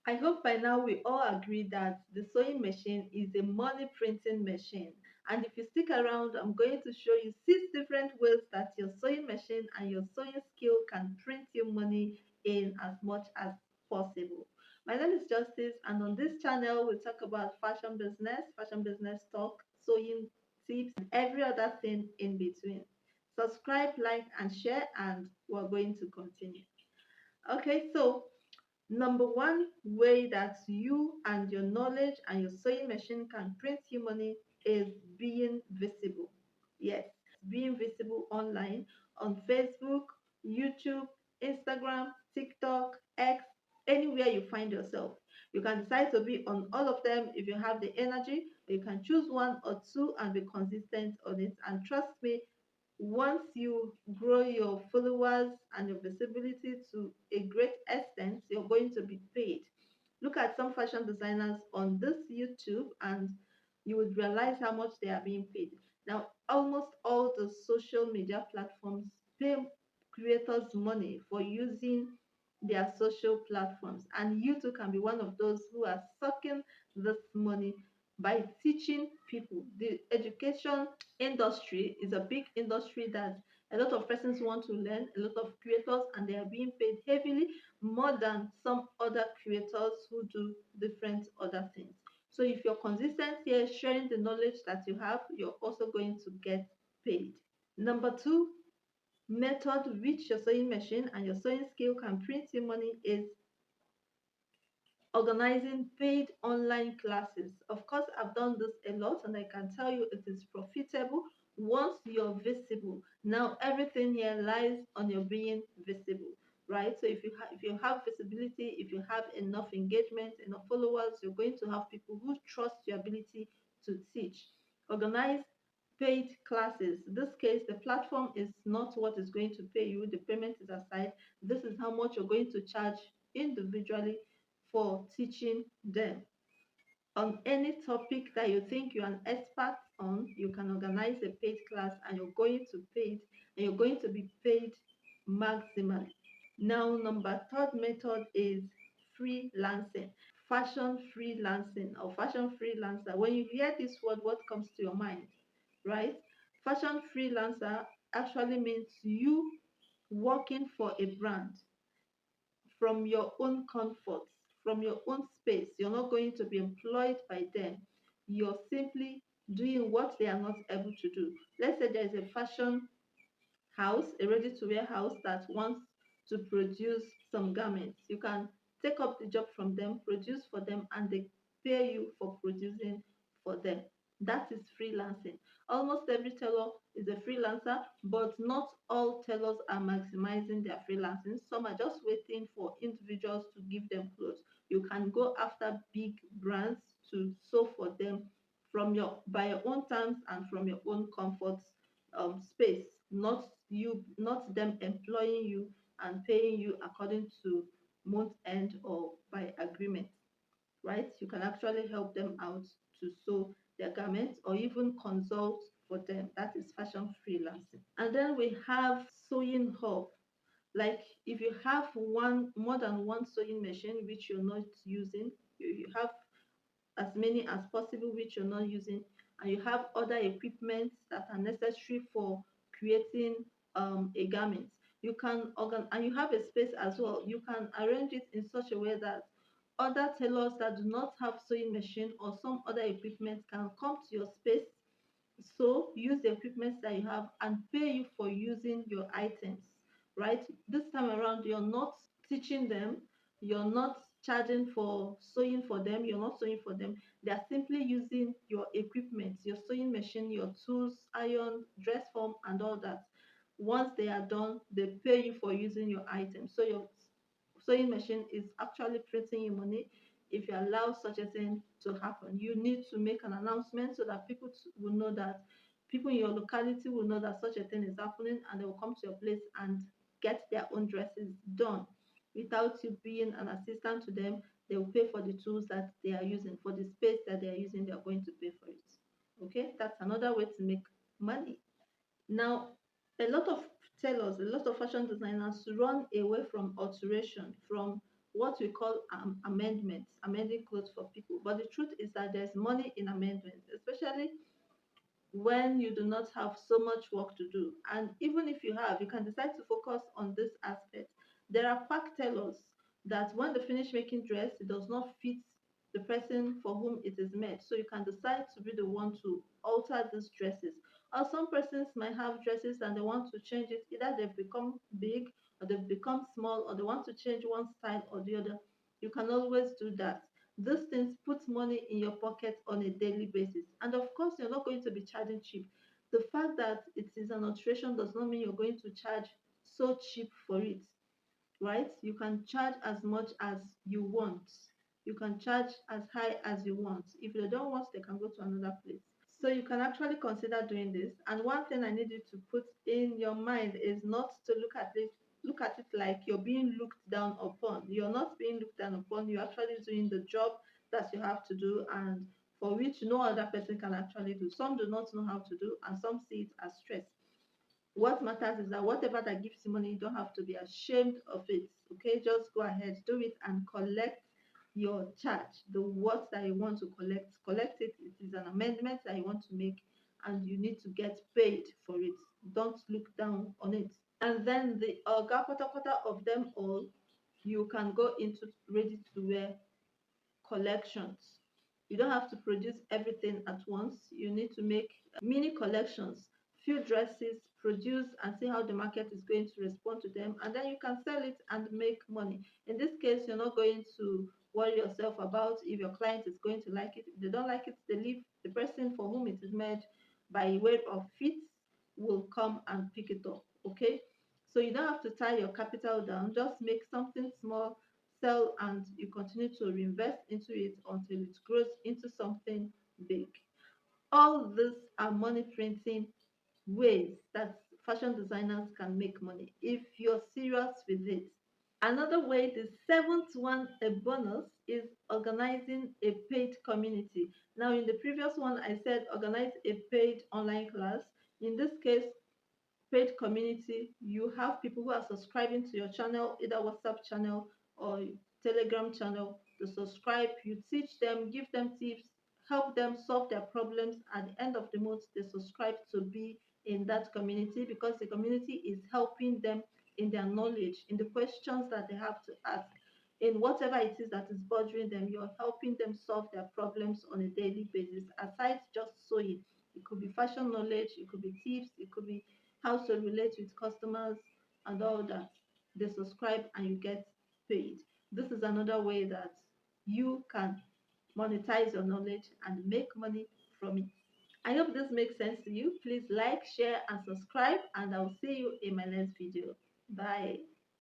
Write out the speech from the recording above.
I hope by now we all agree that the sewing machine is a money printing machine. And if you stick around, I'm going to show you 6 different ways that your sewing machine and your sewing skill can print you money in as much as possible. My name is Justice, and on this channel, we talk about fashion business talk, sewing tips, and every other thing in between. Subscribe, like, and share, and we're going to continue. Okay, so number one way that you and your knowledge and your sewing machine can print you money is being visible. Yes, being visible online on Facebook, YouTube, Instagram, TikTok, X, anywhere you find yourself. You can decide to be on all of them if you have the energy. You can choose one or two and be consistent on it. And trust me, once you grow your followers and your visibility to a great extent, you're going to be paid. Look at some fashion designers on this YouTube and you would realize how much they are being paid. Now, almost all the social media platforms pay creators money for using their social platforms, and you too can be one of those who are sucking this money by teaching people. The education industry is a big industry that a lot of persons want to learn, a lot of creators, and they are being paid heavily more than some other creators who do different other things. So if you're consistent here, sharing the knowledge that you have, you're also going to get paid. Number two method which your sewing machine and your sewing skill can print you money is organizing paid online classes. Of course, I've done this a lot and I can tell you it is profitable once you're visible. Now, everything here lies on your being visible, right? So if you have visibility, if you have enough engagement, enough followers, you're going to have people who trust your ability to teach. Organize paid classes. In this case, the platform is not what is going to pay you, the payment is aside. This is how much you're going to charge individually for teaching them. On any topic that you think you're an expert on, you can organize a paid class and you're going to pay it, and you're going to be paid maximally. Now, number third method is freelancing. Fashion freelancing or fashion freelancer. When you hear this word, what comes to your mind, right? Fashion freelancer actually means you working for a brand from your own comfort, from your own space. You're not going to be employed by them. You're simply doing what they are not able to do. Let's say there's a fashion house, a ready to wear house that wants to produce some garments. You can take up the job from them, produce for them, and they pay you for producing for them. That is freelancing. Almost every tailor is a freelancer, but not all tailors are maximizing their freelancing. Some are just waiting for individuals to give them clothes. You can go after big brands to sew for them from your by your own terms and from your own comfort space, not them employing you and paying you according to month end or by agreement, right? You can actually help them out to sew their garments or even consult for them. That is fashion freelancing. And then we have sewing hub. Like if you have one more than one sewing machine which you're not using, you have as many as possible which you're not using, and you have other equipment that are necessary for creating a garment, you can and you have a space as well, you can arrange it in such a way that other tailors that do not have sewing machine or some other equipment can come to your space, so use the equipment that you have and pay you for using your items, right? This time around, you're not teaching them, you're not charging for sewing for them, you're not sewing for them. They are simply using your equipment, your sewing machine, your tools, iron, dress form, and all that. Once they are done, they pay you for using your items. So your sewing machine is actually printing you money. If you allow such a thing to happen, you need to make an announcement so that will know that people in your locality will know that such a thing is happening, and they will come to your place and get their own dresses done without you being an assistant to them. They will pay for the tools that they are using, for the space that they are using, they are going to pay for it. Okay, that's another way to make money. Now, a lot of tailors, a lot of fashion designers run away from alteration, from what we call amendments, amending clothes for people. But the truth is that there's money in amendments, especially when you do not have so much work to do. And even if you have, you can decide to focus on this aspect. There are quack tailors that when they finish making dress, it does not fit the person for whom it is made. So you can decide to be the one to alter these dresses. Or some persons might have dresses and they want to change it. Either they've become big or they've become small or they want to change one style or the other. You can always do that. These things put money in your pocket on a daily basis. And of course, you're not going to be charging cheap. The fact that it is an alteration does not mean you're going to charge so cheap for it, right? You can charge as much as you want. You can charge as high as you want. If they don't want, they can go to another place. So you can actually consider doing this. And one thing I need you to put in your mind is not to look at it like you're being looked down upon. You're not being looked down upon. You're actually doing the job that you have to do and for which no other person can actually do. Some do not know how to do and some see it as stress. What matters is that whatever that gives you money, you don't have to be ashamed of it. Okay, just go ahead, do it, and collect your charge. The what that you want to collect it. It is an amendment that you want to make, and you need to get paid for it. Don't look down on it. And then the quarter of them all, you can go into ready to wear collections. You don't have to produce everything at once. You need to make mini collections, few dresses, produce and see how the market is going to respond to them, and then you can sell it and make money. In this case, you're not going to worry yourself about if your client is going to like it. If they don't like it, they leave. The person for whom it is made by way of fit will come and pick it up. Okay, so you don't have to tie your capital down. Just make something small, sell, and you continue to reinvest into it until it grows into something big. All these are money printing ways that fashion designers can make money if you're serious with it. Another way, the seventh one, a bonus, is organizing a paid community. Now, in the previous one, I said organize a paid online class. In this case, paid community, you have people who are subscribing to your channel, either WhatsApp channel or Telegram channel. To subscribe, you teach them, give them tips, help them solve their problems. At the end of the month, they subscribe to be in that community because the community is helping them in their knowledge, in the questions that they have to ask, in whatever it is that is bothering them. You're helping them solve their problems on a daily basis. Aside just sewing, it could be fashion knowledge, it could be tips, it could be how to relate with customers and all that. They subscribe and you get paid. This is another way that you can monetize your knowledge and make money from it. I hope this makes sense to you. Please like, share, and subscribe, and I'll see you in my next video. Bye.